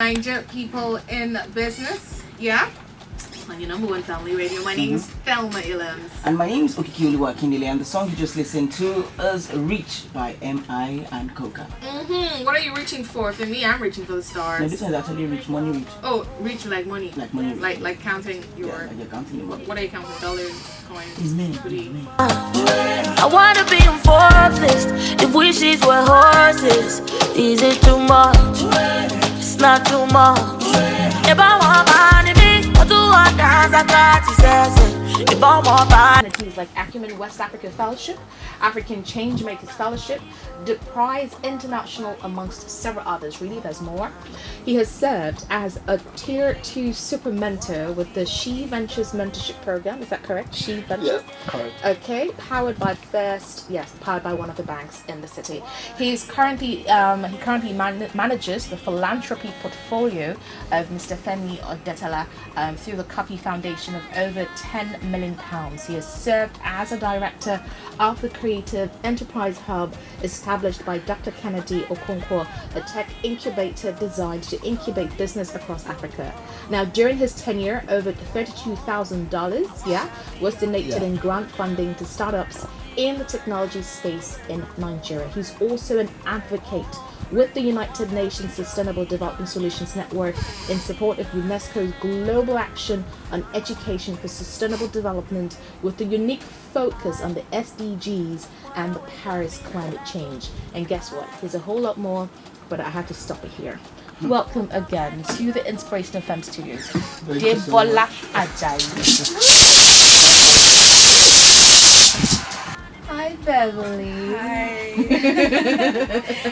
Naija people in business, yeah? On your number one family radio. My name is Thelma Ilams. And my name is Okikioluwa Akindele, and the song you just listened to is Reach by M.I. and Coca. What are you reaching for? For me, I'm reaching for the stars. No, this one is actually Reach, money reach. Oh, reach like money. Like money reach. Like counting your... Yeah, like you're counting your money. What are you counting? Dollars, coins? It's many. I wanna be on Forbes list. If wishes were horses, is it too much? It's not too much. If I want money, I do what dance I got to say. If I want money. Like Acumen West Africa Fellowship, African Changemakers Fellowship, the Prize International, amongst several others. Really, there's more. He has served as a Tier 2 Super Mentor with the She Ventures Mentorship Program. Is that correct? She Ventures? Yeah, correct. Okay, powered by powered by one of the banks in the city. He currently manages the philanthropy portfolio of Mr. Femi Odetala through the Copy Foundation of over £10 million. He has served as a director of the Creative Enterprise Hub established by Dr. Kennedy Okonkwo, a tech incubator designed to incubate business across Africa. Now, during his tenure, over $32,000 was donated in grant funding to startups in the technology space in Nigeria. He's also an advocate with the United Nations Sustainable Development Solutions Network in support of UNESCO's global action on education for sustainable development, with a unique focus on the SDGs and the Paris climate change. And guess what? There's a whole lot more, but I have to stop it here. Welcome again to the Inspirational Femme Studios. DEBOLA AJAYI. Hi, Beverly. Hi.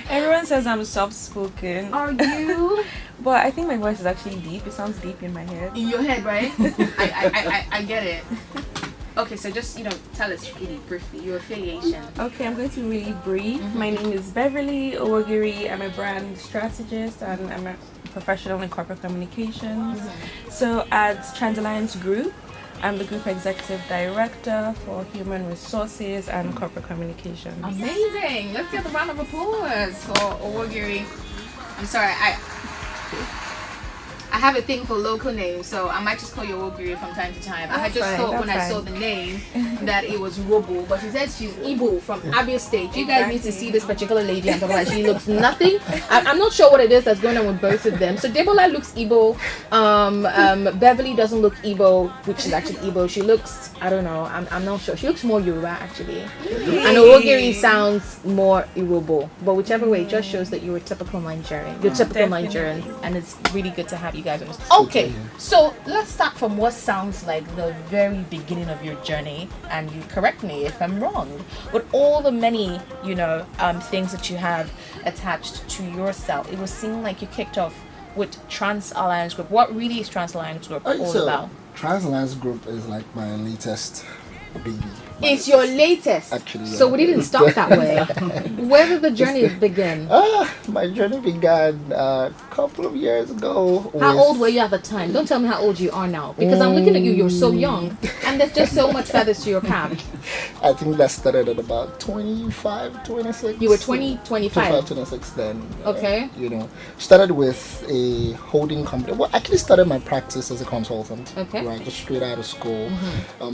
Everyone says I'm soft-spoken. Are you? But I think my voice is actually deep. It sounds deep in my head. In your head, right? I get it. Okay, so just, tell us really briefly your affiliation. Okay, I'm going to be really brief. My name is Beverly Owogiri. I'm a brand strategist and I'm a professional in corporate communications. So at TransAlliance Group, I'm the Group Executive Director for Human Resources and Corporate Communications. Amazing! Let's get a round of applause for Owogiri. I'm sorry, I have a thing for local names, so I might just call you Owogiri from time to time. I had just thought when I saw the name that it was Robo, but she says she's Igbo from Abia State. You guys need to see this particular lady. I'm talking about. She looks nothing. I'm not sure what it is that's going on with both of them. So DEBOLA looks Igbo. Beverly doesn't look Igbo, which is actually Igbo. She looks, I don't know. I'm not sure. She looks more Yoruba actually. And Owogiri sounds more Irobo. But whichever way, it just shows that you're a typical Nigerian. You're typical Nigerian, and it's really good to have you guys on this. Okay, so let's start from what sounds like the very beginning of your journey, and you correct me if I'm wrong. With all the many, things that you have attached to yourself, it would seem like you kicked off with TransAlliance Group. What really is TransAlliance Group all about? TransAlliance Group is like my latest baby. It's your latest. Actually, yeah. So we didn't start that way. Where did the journey begin? My journey began a couple of years ago. How old were you at the time? Don't tell me how old you are now, because I'm looking at you. You're so young, and there's just so much feathers to your cap. I think that started at about 25, 26. You were 20, 25. 26 then. Okay. Started with a holding company. Well, I actually started my practice as a consultant. Okay. Right, just straight out of school.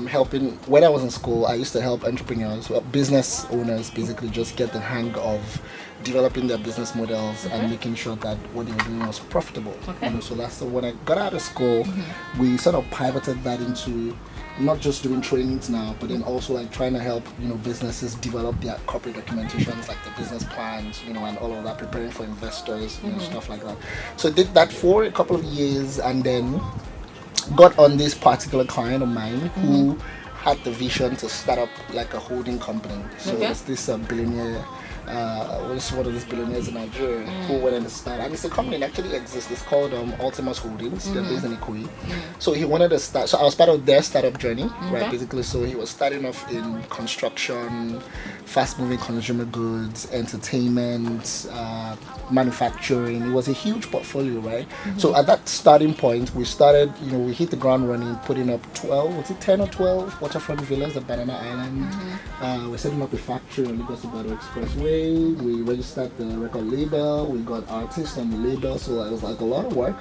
Helping, when I was in school, I used to help entrepreneurs, business owners, basically just get the hang of developing their business models and making sure that what they were doing was profitable. Okay. So that's when I got out of school, we sort of pivoted that into not just doing trainings now, but then also like trying to help businesses develop their corporate documentations, like the business plans, and all of that, preparing for investors, stuff like that. So I did that for a couple of years, and then got on this particular client of mine who had the vision to start up like a holding company. So it's this billionaire, one of these billionaires in Nigeria who went in to start, and it's a company that actually exists. It's called Ultimus Holdings. They're based in Ikoyi. So he wanted to start. So I was part of their startup journey, right? Basically, so he was starting off in construction, fast-moving consumer goods, entertainment, manufacturing. It was a huge portfolio, right? So at that starting point, we started. We hit the ground running, putting up 10 or 12 waterfront villas at Banana Island. We're setting up a factory on Lagos Ibadan Expressway. way. We registered the record label. We got artists on the label. So it was like a lot of work.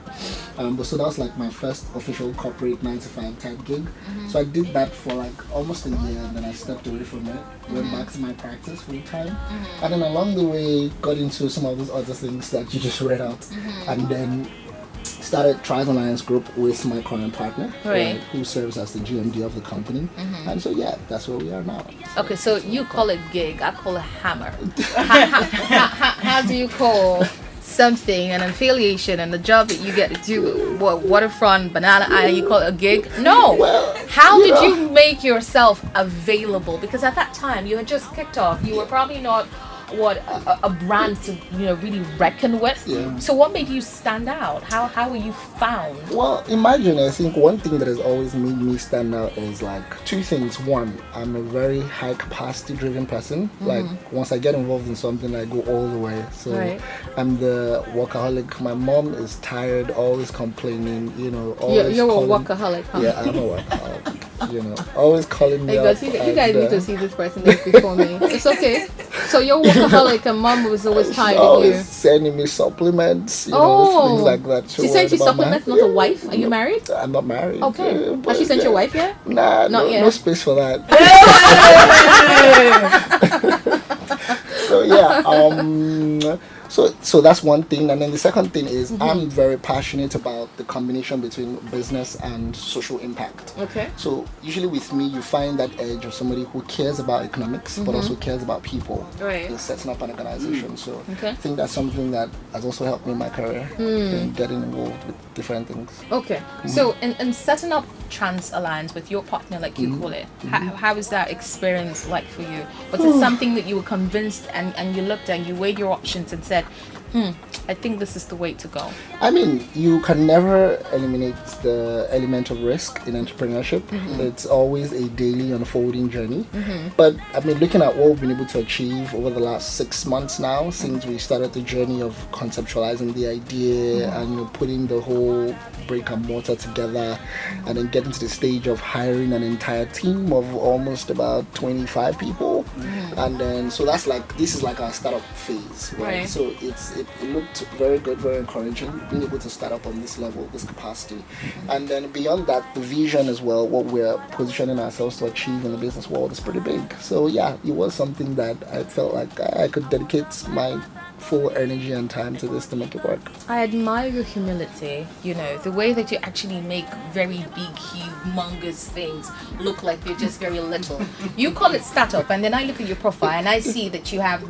But so that was like my first official corporate 9 to 5 type gig. So I did that for like almost a year, and then I stepped away from it. Went back to my practice full time. And then along the way, got into some of those other things that you just read out. And then started TransAlliance Group with my current partner, who serves as the GMD of the company. And so yeah, that's where we are now. Okay, so you call it gig, I call it hammer. How do you call something an affiliation and the job that you get to do, waterfront, banana island, you call it a gig? No. Well, how did you make yourself available? Because at that time you had just kicked off. You were probably not a brand to really reckon with. So what made you stand out? How were you found? Well, imagine, I think one thing that has always made me stand out is like two things. One, I'm a very high capacity driven person. Like once I get involved in something, I go all the way. So I'm the workaholic. My mom is tired, always complaining, always you're a workaholic, huh? Yeah, I'm a workaholic. Always calling me up. You guys need to see this person before me. It's okay. So you're workaholic and mom was always tired of you. Sending me supplements, things like that. She sent you supplements, not a wife? Are you married? I'm not married. Okay. Has she sent your wife yet? Nah, not yet. No space for that. So yeah, so that's one thing, and then the second thing is I'm very passionate about the combination between business and social impact. Okay. So usually with me, you find that edge of somebody who cares about economics but also cares about people. Right. In setting up an organization. So I think that's something that has also helped me in my career in getting involved with different things. Okay. So in setting up TransAlliance with your partner, like you call it, how is that experience like for you? Was it something that you were convinced and you looked and you weighed your options and said, I think this is the way to go? I mean, you can never eliminate the element of risk in entrepreneurship. It's always a daily unfolding journey. But I mean, looking at what we've been able to achieve over the last 6 months now, since we started the journey of conceptualizing the idea and putting the whole brick and mortar together, and then getting to the stage of hiring an entire team of almost about 25 people. And then so that's like, this is like our startup phase, right? So it looked very good, very encouraging, being able to start up on this level, this capacity. And then beyond that, the vision as well, what we're positioning ourselves to achieve in the business world is pretty big. So yeah, it was something that I felt like I could dedicate my full energy and time to this to make it work. I admire your humility, the way that you actually make very big, humongous things look like they're just very little. You call it startup, and then I look at your profile and I see that you have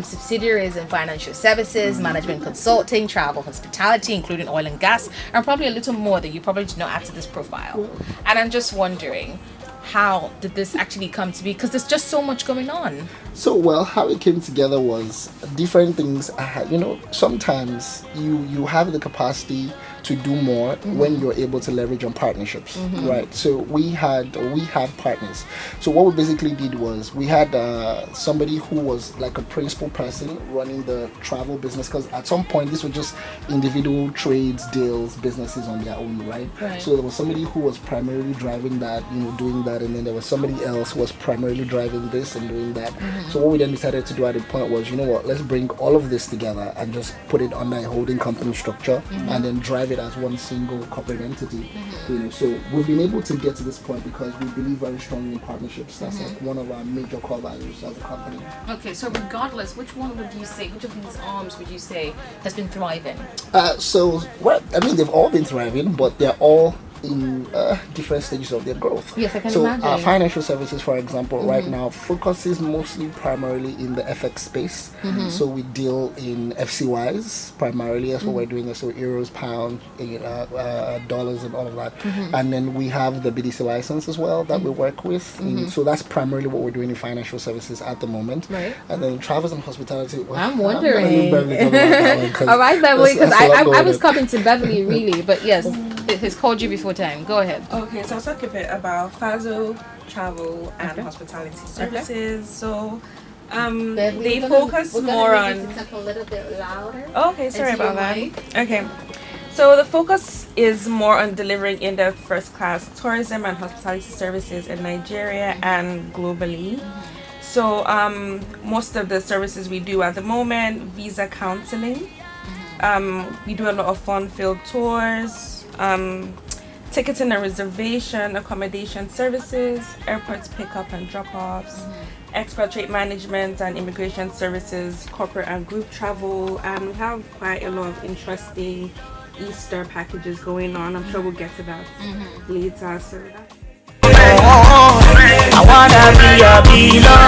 subsidiaries in financial services, management consulting, travel, hospitality, including oil and gas, and probably a little more that you probably did not add to this profile. And I'm just wondering, how did this actually come to be? Because there's just so much going on. So, well, how it came together was different things. Sometimes you have the capacity to do more when you're able to leverage on partnerships, right? So we have partners. So what we basically did was we had somebody who was like a principal person running the travel business, because at some point these were just individual trades, deals, businesses on their own, right? So there was somebody who was primarily driving that, doing that, and then there was somebody else who was primarily driving this and doing that. So what we then decided to do at the point was, let's bring all of this together and just put it under a holding company structure and then drive it as one single corporate entity. So we've been able to get to this point because we believe very strongly in partnerships. That's like one of our major core values as a company. Okay, so regardless, which of these arms would you say has been thriving? They've all been thriving, but they're all in different stages of their growth. Yes, I can imagine. So our financial services, for example, right now focuses mostly primarily in the FX space. So we deal in FCYs primarily. That's what we're doing. So euros, pound, dollars, and all of that. And then we have the BDC license as well that we work with. So that's primarily what we're doing in financial services at the moment. Right. And then travels and hospitality. Well, I'm wondering. All right, Beverly, because I was coming to Beverly really, but yes. Has called you before time. Go ahead. Okay, so I'll talk a bit about FAZO, travel, and hospitality services. So, they focus more on. Talk a little bit louder. Okay, sorry about that. Okay, so the focus is more on delivering in-depth first-class tourism and hospitality services in Nigeria and globally. So most of the services we do at the moment, visa counseling. We do a lot of fun-filled tours, ticketing and reservation, accommodation services, airports pickup and drop-offs, expatriate management and immigration services, corporate and group travel, and we have quite a lot of interesting Easter packages going on. I'm sure we'll get to that later. So I wanna be a beloved.